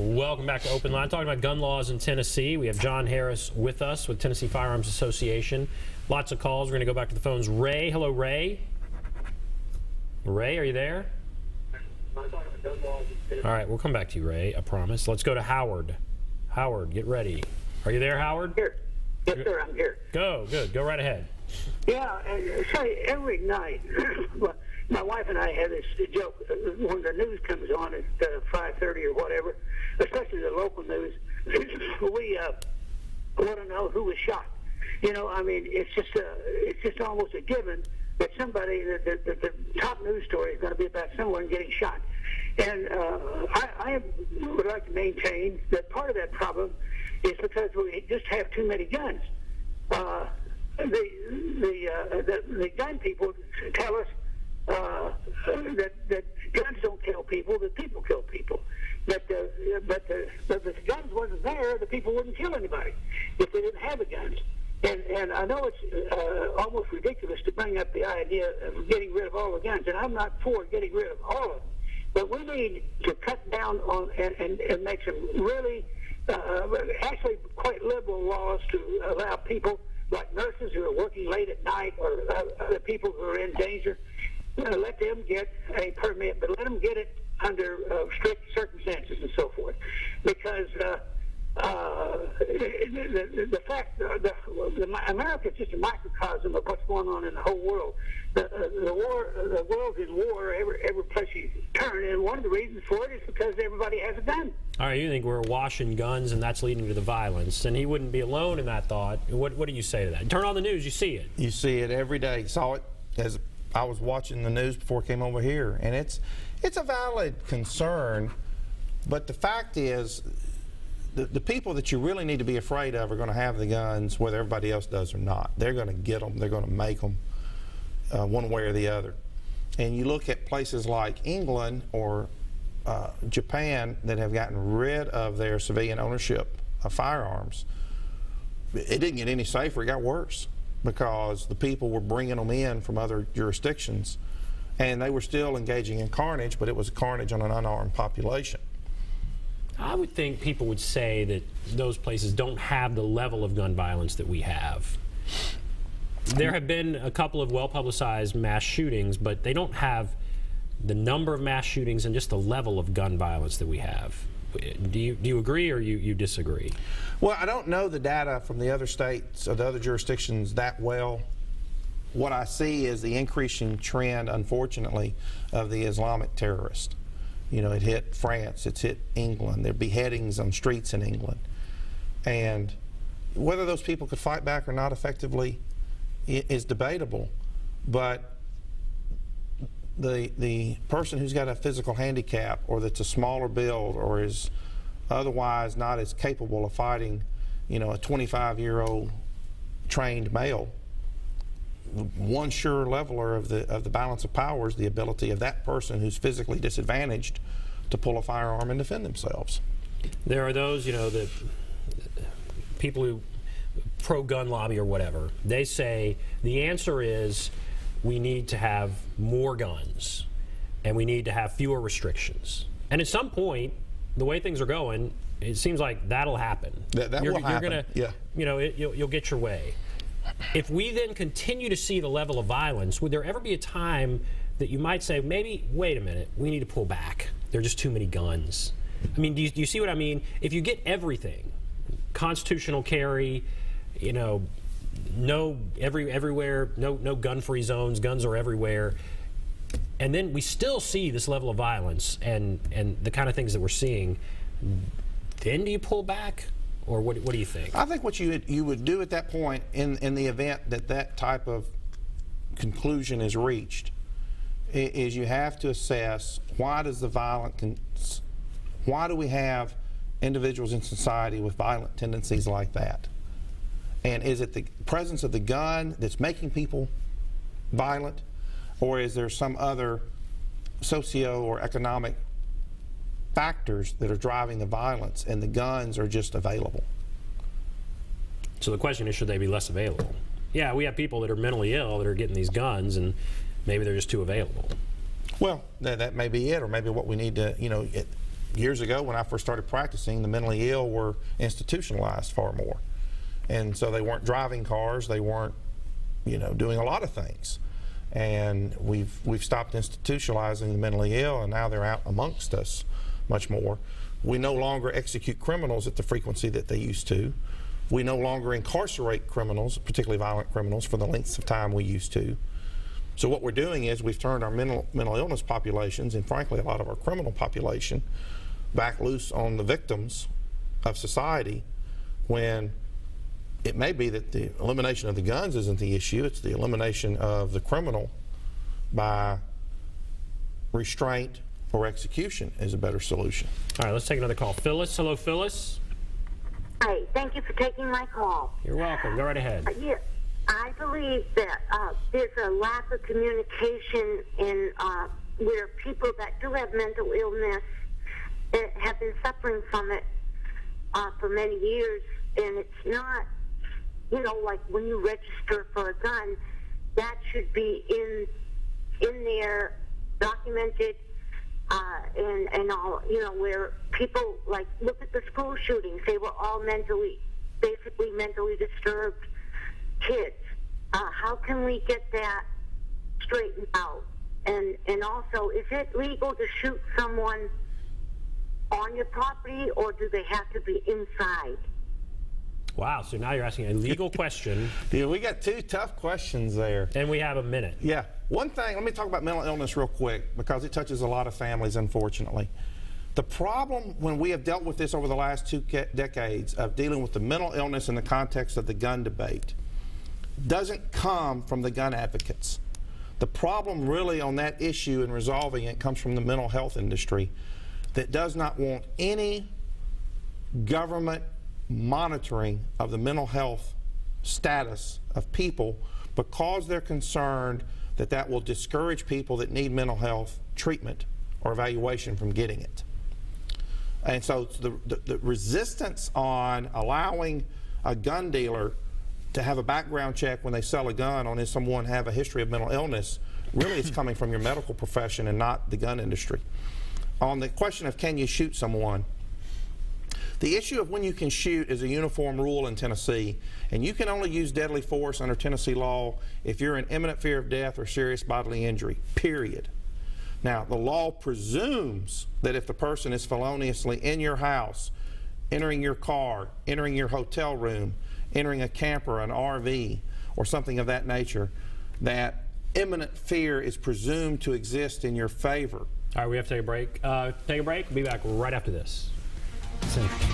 Welcome back to Open Line. Talking about gun laws in Tennessee. We have John Harris with us with Tennessee Firearms Association. Lots of calls. We're going to go back to the phones. Ray, hello, Ray. Ray, are you there? All right, we'll come back to you, Ray, I promise. Let's go to Howard. Howard, get ready. Are you there, Howard? Here. Yes, sir, I'm here. Go, good. Go right ahead. Yeah, say every night, my wife and I have this joke when the news comes on at 5:30 or whatever, especially the local news. We want to know who was shot. You know, I mean, it's just almost a given that somebody, the top news story is going to be about someone getting shot. And I would like to maintain that part of that problem is because we just have too many guns. The gun people tell us that guns don't kill people, that people kill people. But if the guns wasn't there, the people wouldn't kill anybody if they didn't have the guns. And I know it's almost ridiculous to bring up the idea of getting rid of all the guns, and I'm not for getting rid of all of them. But we need to cut down on and make some really, actually quite liberal laws to allow people like nurses who are working late at night or other people who are in danger, let them get a permit, but let them get it under strict circumstances and so forth. Because the fact America is just a microcosm of what's going on in the whole world. The world's in war every place you turn, and one of the reasons for it is because everybody has a gun. All right, you think we're washing guns and that's leading to the violence, and he wouldn't be alone in that thought. What do you say to that? Turn on the news, you see it. You see it every day. Saw it as I was watching the news before I came over here, and it's a valid concern, but the fact is the people that you really need to be afraid of are going to have the guns whether everybody else does or not. They're going to get them. They're going to make them one way or the other. And you look at places like England or Japan that have gotten rid of their civilian ownership of firearms. It didn't get any safer. It got worse because the people were bringing them in from other jurisdictions, and they were still engaging in carnage, but it was carnage on an unarmed population. I would think people would say that those places don't have the level of gun violence that we have. There have been a couple of well-publicized mass shootings, but they don't have the number of mass shootings and just the level of gun violence that we have. Do you agree or you disagree? Well, I don't know the data from the other states or the other jurisdictions that well. What I see is the increasing trend, unfortunately, of the Islamic terrorist. You know, it hit France, it's hit England. There are beheadings on streets in England. And whether those people could fight back or not effectively is debatable. But the person who's got a physical handicap or that's a smaller build or is otherwise not as capable of fighting, you know, a 25-year-old trained male, one sure leveler of the balance of power is the ability of that person who's physically disadvantaged to pull a firearm and defend themselves. There are those, you know, the people who pro-gun lobby or whatever, they say the answer is we need to have more guns and we need to have fewer restrictions. And at some point, the way things are going, it seems like that'll happen. That will happen. You're gonna, yeah. You know, you'll get your way. If we then continue to see the level of violence, would there ever be a time that you might say, maybe, wait a minute, we need to pull back? There are just too many guns. I mean, do you see what I mean? If you get everything, constitutional carry, you know, everywhere, no gun-free zones, guns are everywhere, and then we still see this level of violence and the kind of things that we're seeing, then do you pull back? Or what do you think? I think what you would do at that point in the event that type of conclusion is reached is you have to assess why does the why do we have individuals in society with violent tendencies like that? And is it the presence of the gun that's making people violent, or is there some other socio or economic factors that are driving the violence and the guns are just available? So the question is, should they be less available? Yeah, we have people that are mentally ill that are getting these guns and maybe they're just too available. Well, that may be it, or maybe what we need to, you know, years ago when I first started practicing, the mentally ill were institutionalized far more. And so they weren't driving cars, they weren't, you know, doing a lot of things. And we've stopped institutionalizing the mentally ill, and now they're out amongst us much more. We no longer execute criminals at the frequency that they used to. We no longer incarcerate criminals, particularly violent criminals, for the lengths of time we used to. So what we're doing is we've turned our mental illness populations, and frankly a lot of our criminal population, back loose on the victims of society, when it may be that the elimination of the guns isn't the issue, it's the elimination of the criminal by restraint or execution is a better solution. All right, let's take another call. Phyllis, hello Phyllis. Hi, thank you for taking my call. You're welcome, go right ahead. Yeah, I believe that there's a lack of communication in where people that do have mental illness have been suffering from it for many years, and it's not, you know, like when you register for a gun, that should be in there, documented, and all, you know, where people, like, look at the school shootings, they were all basically mentally disturbed kids. How can we get that straightened out? And also, is it legal to shoot someone on your property, or do they have to be inside? Wow, so now you're asking a legal question. Yeah, we got two tough questions there. And we have a minute. Yeah. One thing, let me talk about mental illness real quick, because it touches a lot of families, unfortunately. The problem when we have dealt with this over the last 2 decades of dealing with the mental illness in the context of the gun debate doesn't come from the gun advocates. The problem really on that issue and resolving it comes from the mental health industry that does not want any government monitoring of the mental health status of people, because they're concerned that that will discourage people that need mental health treatment or evaluation from getting it. And so the resistance on allowing a gun dealer to have a background check when they sell a gun on if someone have a history of mental illness really is coming from your medical profession and not the gun industry. On the question of can you shoot someone, the issue of when you can shoot is a uniform rule in Tennessee, and you can only use deadly force under Tennessee law if you're in imminent fear of death or serious bodily injury, period. Now, the law presumes that if the person is feloniously in your house, entering your car, entering your hotel room, entering a camper, an RV, or something of that nature, that imminent fear is presumed to exist in your favor. All right, we have to take a break. We'll be back right after this. It's interesting.